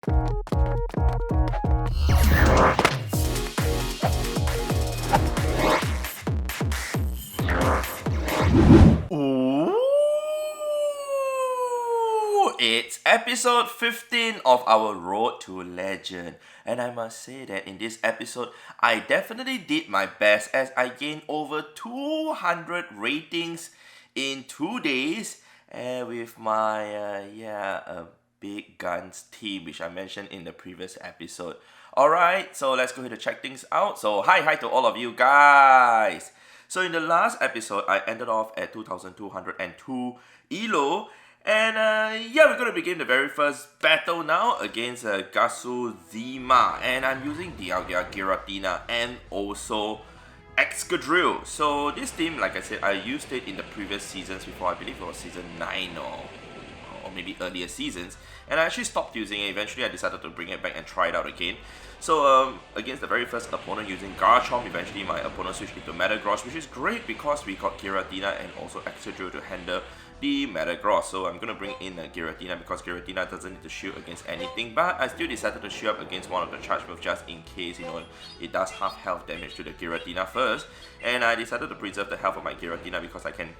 Ooh, it's episode 15 of our Road to Legend. And I must say that in this episode, I definitely did my best as I gained over 200 ratings in 2 days with my, big guns team, which I mentioned in the previous episode. Alright, so let's go ahead and check things out. So hi to all of you guys. So in the last episode, I ended off at 2202 ELO. And we're going to begin the very first battle now against Gasuzima. And I'm using Dialga, Giratina, and also Excadrill. So this team, like I said, I used it in the previous seasons before. I believe it was season 9 or maybe earlier seasons. And I actually stopped using it. Eventually, I decided to bring it back and try it out again. So against the very first opponent using Garchomp, eventually my opponent switched into Metagross, which is great because we got Giratina and also Excadrill to handle the Metagross. So I'm going to bring in Giratina because Giratina doesn't need to shield against anything, but I still decided to shield up against one of the charge moves just in case, it does half health damage to the Giratina first. And I decided to preserve the health of my Giratina because I can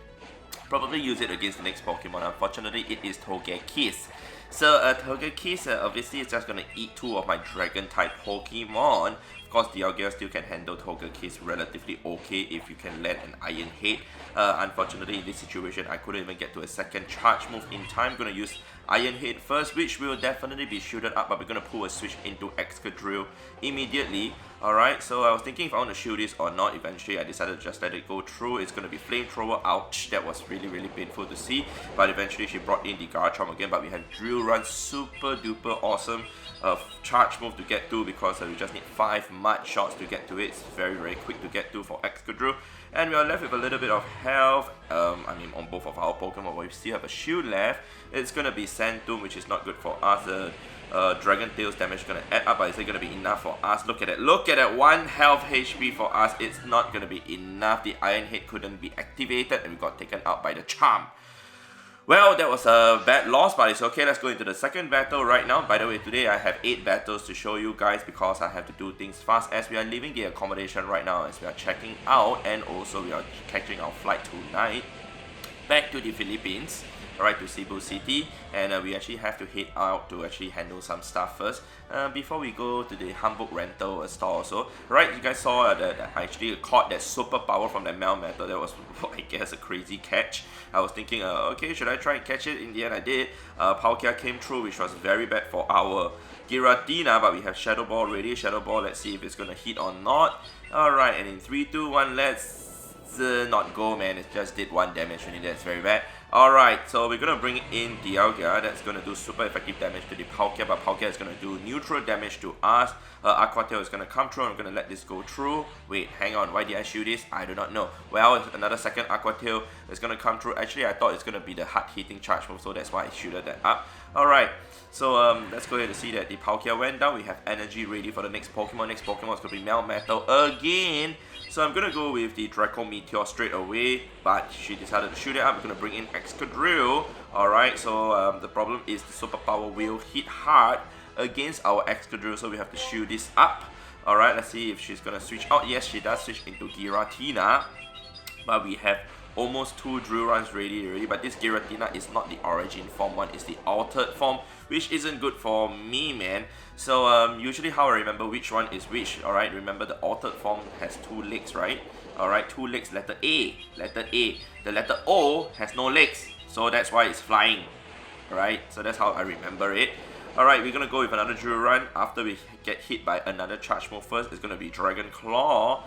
probably use it against the next Pokemon. Unfortunately, it is Togekiss. So Togekiss obviously is just going to eat 2 of my Dragon-type Pokemon. Of course, Dialga still can handle Togekiss relatively okay if you can land an Iron Head. Unfortunately, in this situation, I couldn't even get to a second charge move in time. I'm going to use Iron Head first, which will definitely be shielded up, but we're going to pull a switch into Excadrill immediately. Alright, so I was thinking if I want to shield this or not. Eventually, I decided to just let it go through. It's going to be Flamethrower. Ouch, that was really painful to see. But eventually, she brought in the Garchomp again, but we have Drill Run, super duper awesome charge move to get to because we just need 5 mud shots to get to it. It's very quick to get to for Excadrill. And we are left with a little bit of health, on both of our Pokemon, but we still have a shield left. It's going to be Sandtomb, which is not good for us. Dragon Tail's damage is going to add up, but is it going to be enough for us? Look at that, 1 health HP for us. It's not going to be enough. The Iron Head couldn't be activated and we got taken out by the Charm. Well, that was a bad loss, but it's okay. Let's go into the second battle right now. By the way, today I have 8 battles to show you guys because I have to do things fast as we are leaving the accommodation right now, as we are checking out, and also we are catching our flight tonight back to the Philippines. Alright, to Cebu City, and we actually have to head out to actually handle some stuff first before we go to the Hamburg rental store also. Right, you guys saw that I actually caught that superpower from that Melmetal. That was, I guess, a crazy catch. I was thinking, okay, should I try and catch it? In the end, I did. Palkia came through, which was very bad for our Giratina, but we have Shadow Ball ready. Shadow Ball, let's see if it's gonna hit or not. Alright, and in 3, 2, 1, let's not go, man. It just did 1 damage only. That's very bad. Alright, so we're gonna bring in Dialga. That's gonna do super effective damage to the Palkia, but Palkia is gonna do neutral damage to us. Aqua Tail is gonna come through. I'm gonna let this go through. Wait, hang on, why did I shoot this? I do not know. Well, another second Aqua Tail is gonna come through. Actually, I thought it's gonna be the hard hitting charge move, so that's why I shooted that up. Alright, so let's go ahead and see that the Palkia went down. We have energy ready for the next Pokemon. Next Pokemon is gonna be Melmetal again. So I'm gonna go with the Draco Meteor straight away, but she decided to shoot it up. We're gonna bring in Excadrill. Alright, so the problem is the superpower will hit hard against our Excadrill, so we have to shield this up. Alright, let's see if she's gonna switch out. Yes, she does switch into Giratina, but we have almost 2 drill runs ready already. But this Giratina is not the origin form one, it's the altered form, which isn't good for me, man. So usually how I remember which one is which. Alright, remember the altered form has 2 legs, right? Alright, 2 legs, letter A. The letter O has no legs, so that's why it's flying. Alright, so that's how I remember it. Alright, we're gonna go with another drill run after we get hit by another charge move first. It's gonna be Dragon Claw.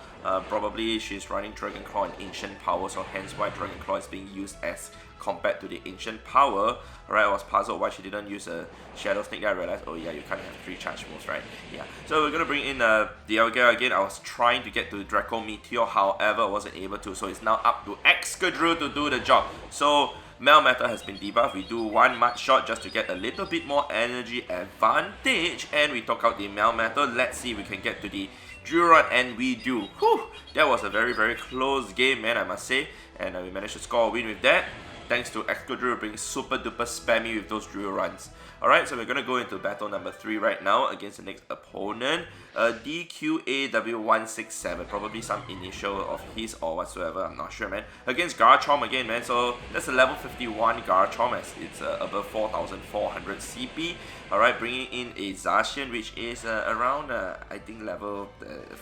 Probably she's running Dragon Claw and Ancient Power, so hence why Dragon Claw is being used as compared to the Ancient Power. Alright, I was puzzled why she didn't use a Shadow Sneak. I realized, oh yeah, you can't have 3 charge moves, right? Yeah. So we're gonna bring in Dialga again. I was trying to get to Draco Meteor, however, I wasn't able to. So it's now up to Excadrill to do the job. So Melmetal has been debuffed. We do 1 mud shot just to get a little bit more energy advantage, and we took out the Melmetal. Let's see if we can get to the drill run, and we do. Whew, that was a very close game, man, I must say, and we managed to score a win with that. thanks to Excadrill being super duper spammy with those drill runs. Alright, so we're gonna go into battle number 3 right now against the next opponent. DQAW167, probably some initial of his or whatsoever, I'm not sure, man. Against Garchomp again, man, so that's a level 51 Garchomp as it's above 4,400 CP. Alright, bringing in a Zacian, which is around, I think, level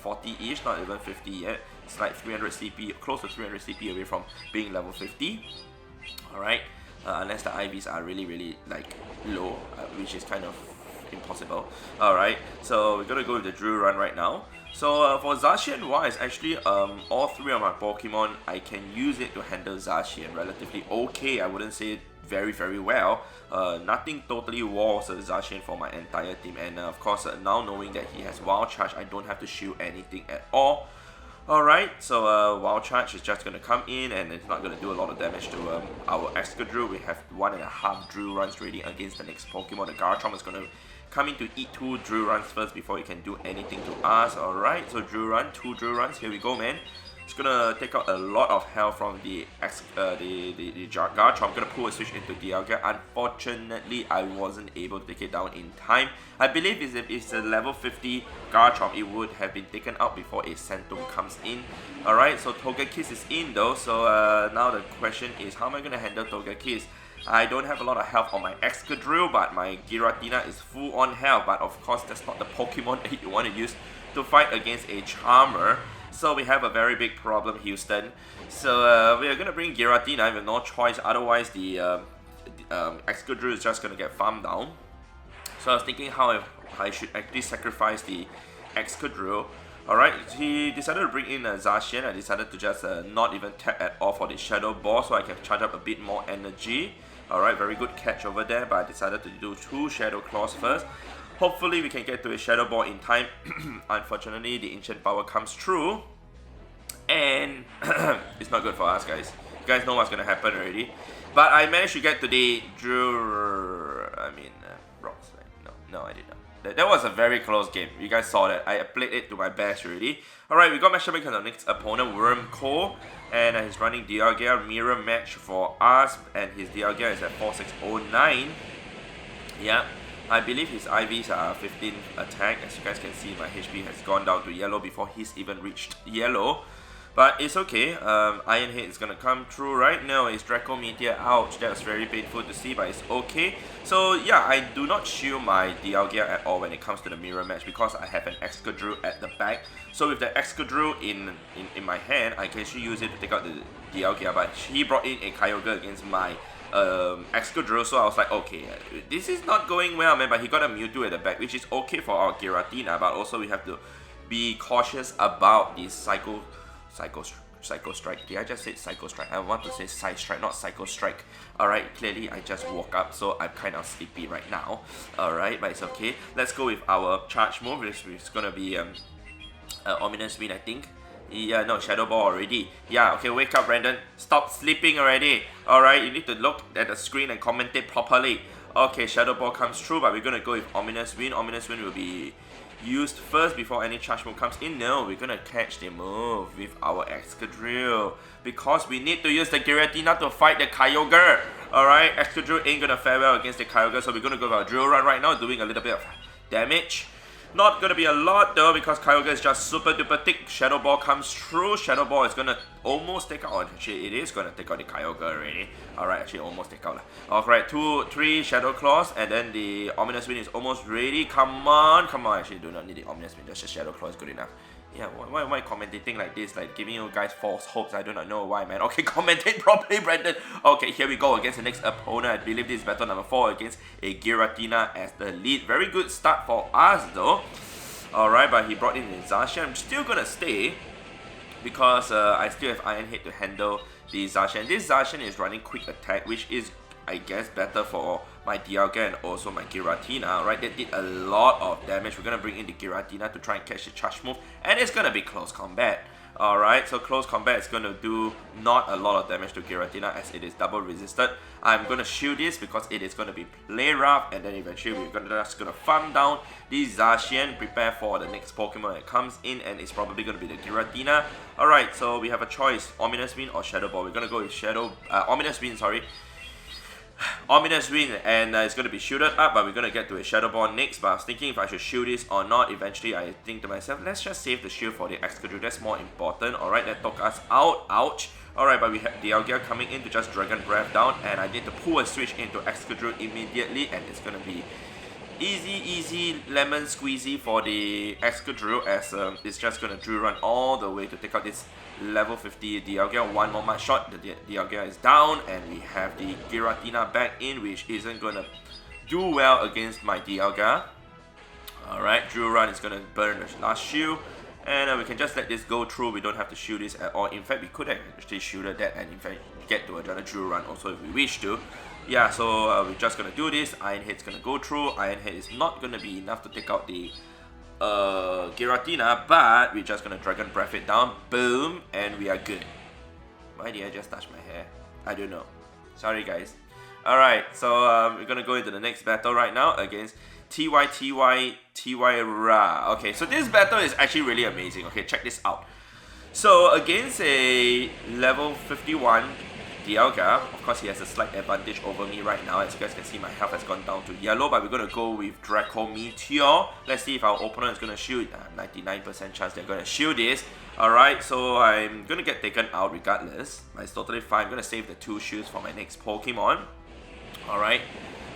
40-ish, not even 50 yet. It's like 300 CP, close to 300 CP away from being level 50. Alright, unless the IVs are really like low, which is kind of impossible. Alright, so we're gonna go with the drill run right now. So for Zacian wise, actually all 3 of my Pokemon, I can use it to handle Zacian relatively okay. I wouldn't say it very well. Nothing totally walls Zacian for my entire team, and of course now knowing that he has Wild Charge, I don't have to shield anything at all. Alright, so Wild Charge is just going to come in and it's not going to do a lot of damage to our Excadrill. We have 1.5 drill runs ready against the next Pokemon. The Garchomp is going to come in to eat 2 drill runs first before it can do anything to us. Alright, so drill run, 2 drill runs, here we go, man. It's gonna take out a lot of health from the Garchomp. I'm gonna pull a switch into Dialga. Unfortunately, I wasn't able to take it down in time. I believe if it's a level 50 Garchomp, it would have been taken out before a Centum comes in. Alright, so Togekiss is in though, so now the question is, how am I gonna handle Togekiss? I don't have a lot of health on my Excadrill, but my Giratina is full on health. But of course, that's not the Pokemon that you want to use to fight against a Charmer. So we have a very big problem, Houston. So we are going to bring Giratina with no choice, otherwise the Excadrill is just going to get farmed down. So I was thinking how I should actually sacrifice the Excadrill. Alright, he decided to bring in a Zacian. I decided to just not even tap at all for the Shadow Ball so I can charge up a bit more energy. Alright, very good catch over there, but I decided to do 2 Shadow Claws first. Hopefully we can get to a Shadow Ball in time. Unfortunately, the Ancient Power comes through. And it's not good for us, guys. You guys know what's going to happen already. But I managed to get to the Rocks. No, I did not. That was a very close game. You guys saw that. I played it to my best already. Alright, we got matched up against our next opponent, Wormco. And he's running Dialga, mirror match for us. And his Dialga is at 4609. Yeah. I believe his IVs are 15 attack. As you guys can see, my HP has gone down to yellow before he's even reached yellow. But it's okay. Iron Head is going to come through right now. It's Draco Meteor. Ouch, that was very painful to see, but it's okay. So yeah, I do not shield my Dialga at all when it comes to the mirror match because I have an Excadrill at the back. So with the Excadrill in my hand, I can actually use it to take out the Dialga. But he brought in a Kyogre against my Excadrill, so I was like, okay, this is not going well, man. But he got a Mewtwo at the back, which is okay for our Giratina, but also we have to be cautious about the Psycho Strike. Did I just say Psycho Strike? I want to say Side Strike, not Psycho Strike. Alright, clearly I just woke up, so I'm kind of sleepy right now. Alright, but it's okay. Let's go with our charge move, which is gonna be Ominous Wind, I think. Yeah, no, Shadow Ball already. Yeah, okay, wake up, Brandon. Stop sleeping already. Alright, you need to look at the screen and commentate properly. Okay, Shadow Ball comes through, but we're gonna go with Ominous Wind. Ominous Wind will be used first before any charge move comes in. No, we're gonna catch the move with our Excadrill because we need to use the Giratina to fight the Kyogre. Alright, Excadrill ain't gonna fare well against the Kyogre, so we're gonna go with our Drill Run right now, doing a little bit of damage. Not gonna be a lot though because Kyogre is just super duper thick. Shadow Ball comes through. Shadow Ball is gonna almost take out. Actually, it is gonna take out the Kyogre already. Alright, actually almost take out. Alright, 2, 3 Shadow Claws, and then the Ominous Wind is almost ready. Come on. Actually, do not need the Ominous Wind. Just a Shadow Claw is good enough. Yeah, why am I commentating like this? Like giving you guys false hopes. I do not know why, man. Okay, commentate properly, Brandon. Okay, here we go against the next opponent. I believe this is battle number 4 against a Giratina as the lead. Very good start for us though. Alright, but he brought in the Zacian. I'm still gonna stay because I still have Iron Head to handle the Zacian. This Zacian is running quick attack, which is, I guess, better for my Dialga and also my Giratina. Right, that did a lot of damage. We're gonna bring in the Giratina to try and catch the charge move, and it's gonna be close combat. Alright, so close combat is going to do not a lot of damage to Giratina as it is double resisted. I'm going to shield this because it is going to be play rough, and then eventually we're just going to farm down the Zacian, prepare for the next Pokemon that comes in, and it's probably going to be the Giratina. Alright, so we have a choice, Ominous Wind or Shadow Ball. We're going to go with Ominous Wind, sorry. Ominous Wind, and it's going to be shielded up, but we're going to get to a Shadow Ball next. But I was thinking if I should shield this or not. Eventually I think to myself, let's just save the shield for the Excadrill, that's more important. Alright, that took us out, ouch. Alright, but we have Dialga coming in to just Dragon Breath down, and I need to pull a switch into Excadrill immediately, and it's going to be easy lemon squeezy for the Excadrill, as it's just going to drill run all the way to take out this level 50 Dialga. One more mud shot, the Dialga is down, and we have the Giratina back in, which isn't going to do well against my Dialga. Alright, drill run is going to burn the last shield, and we can just let this go through. We don't have to shield this at all. In fact, we could have actually shielded that and in fact get to another drill run also if we wish to. Yeah, so we're just going to do this. Iron Head's going to go through. Iron Head is not going to be enough to take out the Giratina, but we're just going to Dragon Breath it down. Boom, and we are good. Why did I just touch my hair? I don't know. Sorry guys. Alright, so we're going to go into the next battle right now against Ra. Okay, so this battle is actually really amazing. Okay, check this out. So against a level 51 Dialga, of course he has a slight advantage over me right now. As you guys can see, my health has gone down to yellow, but we're going to go with Draco Meteor. Let's see if our opponent is going to shield. 99% chance they're going to shield this. Alright, so I'm going to get taken out regardless. But it's totally fine. I'm going to save the 2 shields for my next Pokemon. Alright,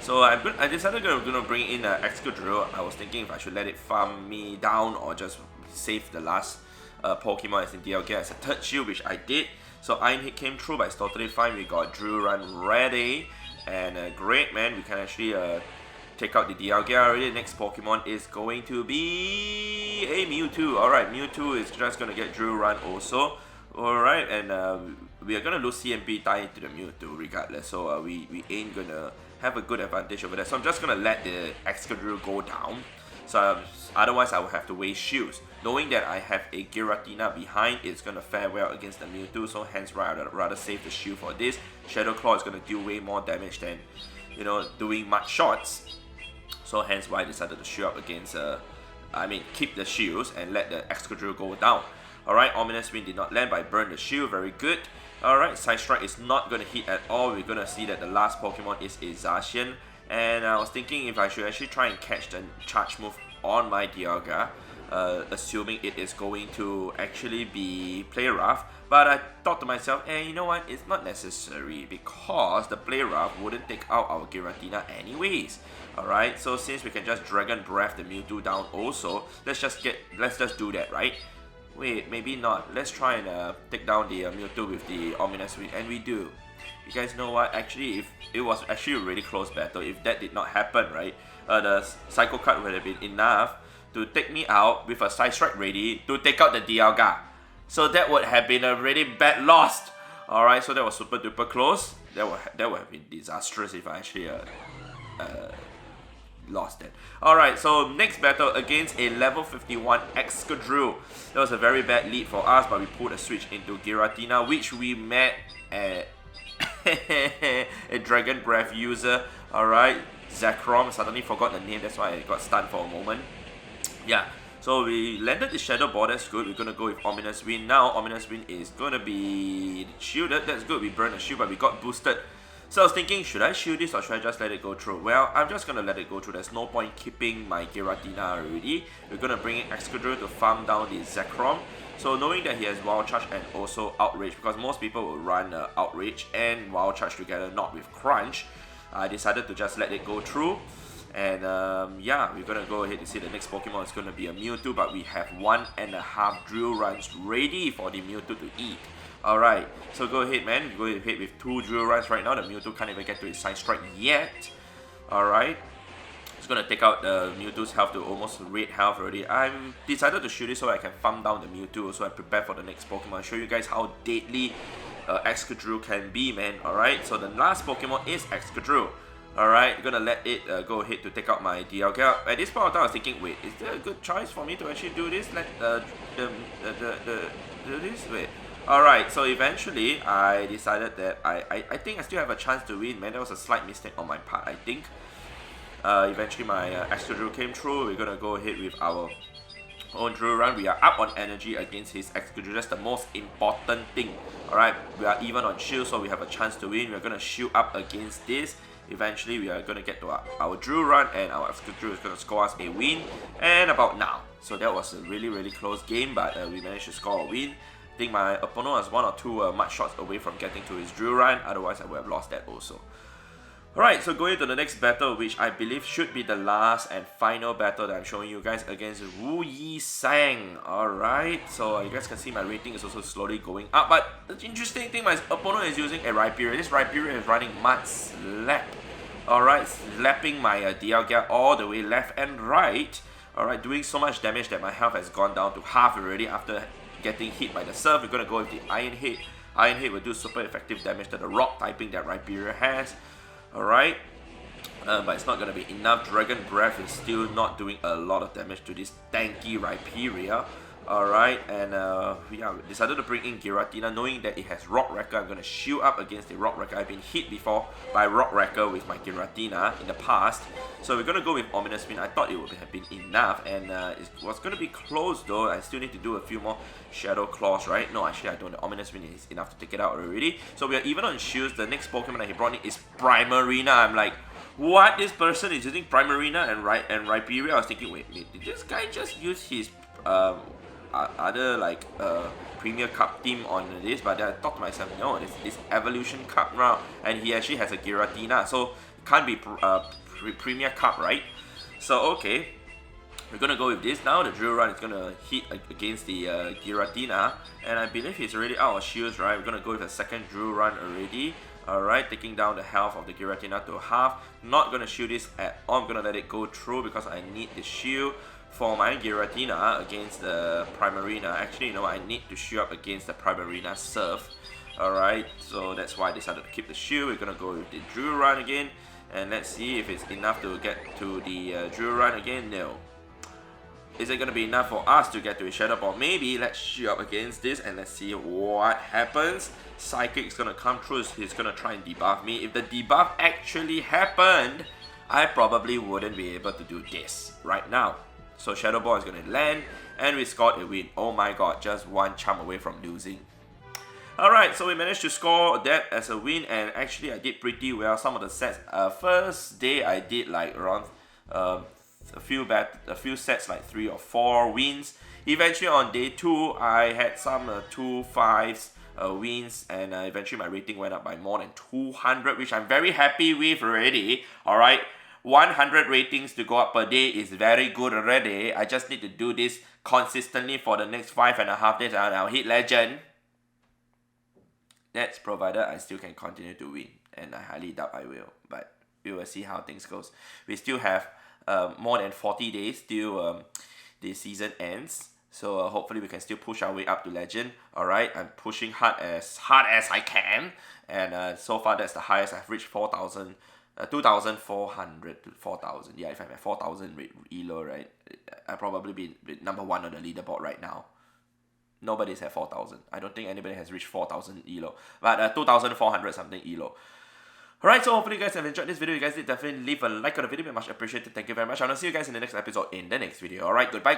so I decided I'm going to bring in an Excadrill. I was thinking if I should let it farm me down or just save the last Pokemon as in Dialga as a third shield, which I did. So Iron Hit came through, but it's totally fine. We got Drill Run ready, and great, man. We can actually take out the Dialga already. The next Pokemon is going to be a Mewtwo. Alright, Mewtwo is just going to get Drill Run also. Alright, and we are going to lose CMP tied to the Mewtwo regardless. So we ain't going to have a good advantage over there. So I'm just going to let the Excadrill go down. So otherwise I will have to waste shields. Knowing that I have a Giratina behind, it's going to fare well against the Mewtwo, so hence I'd rather save the shield for this. Shadow Claw is going to deal way more damage than, you know, doing mud shots. So hence why I decided to shield up against, keep the shields and let the Excadrill go down. Alright, Ominous Wind did not land, but I burned the shield, very good. Alright, Side Strike is not going to hit at all. We're going to see that the last Pokemon is a Zacian. And I was thinking if I should actually try and catch the charge move on my Dialga, assuming it is going to actually be play rough. But I thought to myself, hey, you know what, it's not necessary because the play rough wouldn't take out our Giratina anyways. Alright, so since we can just Dragon Breath the Mewtwo down also, let's just do that, right? Wait, maybe not. Let's try and take down the Mewtwo with the Ominous Wind, and we do. You guys know what, actually, if it was actually a really close battle, if that did not happen, right, the Psycho card would have been enough to take me out with a Side Strike ready to take out the Dialga. So that would have been a really bad loss. Alright, so that was super duper close. That would have been disastrous if I actually lost that. Alright, so next battle against a level 51 Excadrill. That was a very bad lead for us, but we pulled a switch into Giratina, which we met at a Dragon Breath user. Alright, Zekrom, suddenly forgot the name, that's why I got stunned for a moment. Yeah, so we landed the Shadow Ball, that's good. We're gonna go with Ominous Wind now. Ominous Wind is gonna be shielded, that's good. We burned the shield, but we got boosted. So I was thinking, should I shield this or should I just let it go through? Well, I'm just gonna let it go through. There's no point keeping my Giratina already. We're gonna bring in Excadrill to farm down the Zekrom. So knowing that he has Wild Charge and also Outrage, because most people will run Outrage and Wild Charge together, not with Crunch, I decided to just let it go through. And yeah, we're gonna go ahead to see the next Pokemon is gonna be a Mewtwo, but we have 1.5 drill runs ready for the Mewtwo to eat. Alright, so go ahead, man. Go ahead with 2 drill runs right now. The Mewtwo can't even get to his Side Strike yet. Alright, it's gonna take out the Mewtwo's health to almost red health already. I'm decided to shoot it so I can farm down the Mewtwo, so I prepare for the next Pokemon. I'll show you guys how deadly Excadrill can be, man. Alright, so the last Pokemon is Excadrill. Alright, gonna let it go ahead to take out my DL. At this point of time, I was thinking, wait, is there a good choice for me to actually do this? Let do this? Wait. Alright, so eventually I decided that I think I still have a chance to win, man. That was a slight mistake on my part, I think. Eventually my Excadrill came through. We're gonna go ahead with our own drill run. We are up on energy against his Excadrill. That's the most important thing. Alright, we are even on shield, so we have a chance to win. We're gonna shield up against this. Eventually we are gonna get to our drill run, and our Excadrill is gonna score us a win. And about now. So that was a really close game, but we managed to score a win. I think my opponent was 1 or 2 mud shots away from getting to his drill run, otherwise I would have lost that also. Alright, so going to the next battle, which I believe should be the last and final battle that I'm showing you guys, against Wu Yi Sang. Alright, so you guys can see my rating is also slowly going up, but the interesting thing, my opponent is using a Rhyperior. This Rhyperior is running Mud Slap. Alright, slapping my DL all the way left and right. Alright, doing so much damage that my health has gone down to half already after getting hit by the Surf. We're going to go with the Iron Head. Iron Head will do super effective damage to the rock typing that Rhyperior has. Alright, but it's not going to be enough. Dragon Breath is still not doing a lot of damage to this tanky Rhyperior. Alright, and we decided to bring in Giratina, knowing that it has Rock Wrecker. I'm going to shield up against the Rock Wrecker. I've been hit before by Rock Wrecker with my Giratina in the past. So we're going to go with Ominous Wind. I thought it would have been enough, and it was going to be close though. I still need to do a few more Shadow Claws, right? No, actually I don't. The Ominous Wind is enough to take it out already. So we are even on shields. The next Pokemon that he brought in is Primarina. I'm like, what? This person is using Primarina and Rhyperior? I was thinking, wait, did this guy just use his other like Premier Cup team on this? But then I thought to myself, no, it's Evolution Cup now, and he actually has a Giratina, so it can't be Premier Cup, right? So okay, we're gonna go with this now. The drill run is gonna hit against the Giratina, and I believe he's already out of shields, right? We're gonna go with a second drill run already. Alright, taking down the health of the Giratina to half. Not gonna shield this at all. I'm gonna let it go through because I need the shield for my Giratina against the Primarina. Actually, you know, I need to shield up against the Primarina Surf. Alright, so that's why I decided to keep the shield. We're gonna go with the drill run again, and let's see if it's enough to get to the drill run again. No. Is it gonna be enough for us to get to a Shadow Ball? Maybe. Let's shield up against this and let's see what happens. Psychic's gonna come through. He's gonna try and debuff me. If the debuff actually happened, I probably wouldn't be able to do this right now. So Shadow Ball is going to land, and we scored a win. Oh my god, just one chump away from losing. Alright, so we managed to score that as a win, and actually I did pretty well. Some of the sets, first day I did like around a few sets, like 3 or 4 wins. Eventually on day 2, I had some 2 5s wins, and eventually my rating went up by more than 200, which I'm very happy with already. Alright. 100 ratings to go up per day is very good already. I just need to do this consistently for the next 5.5 days, and I'll hit Legend. That's provided I still can continue to win, and I highly doubt I will, but we will see how things goes. We still have more than 40 days till the season ends, so hopefully we can still push our way up to Legend. Alright, I'm pushing hard as I can, and so far that's the highest I've reached. 4,000. 2,400 to 4,000. Yeah, if I'm at 4,000 elo, right, I'll probably be number 1 on the leaderboard right now. Nobody's at 4,000. I don't think anybody has reached 4,000 elo, but 2,400 something elo. Alright, so hopefully you guys have enjoyed this video. You guys did definitely leave a like on the video. Very much appreciated. Thank you very much. I'll see you guys in the next episode in the next video. Alright, goodbye.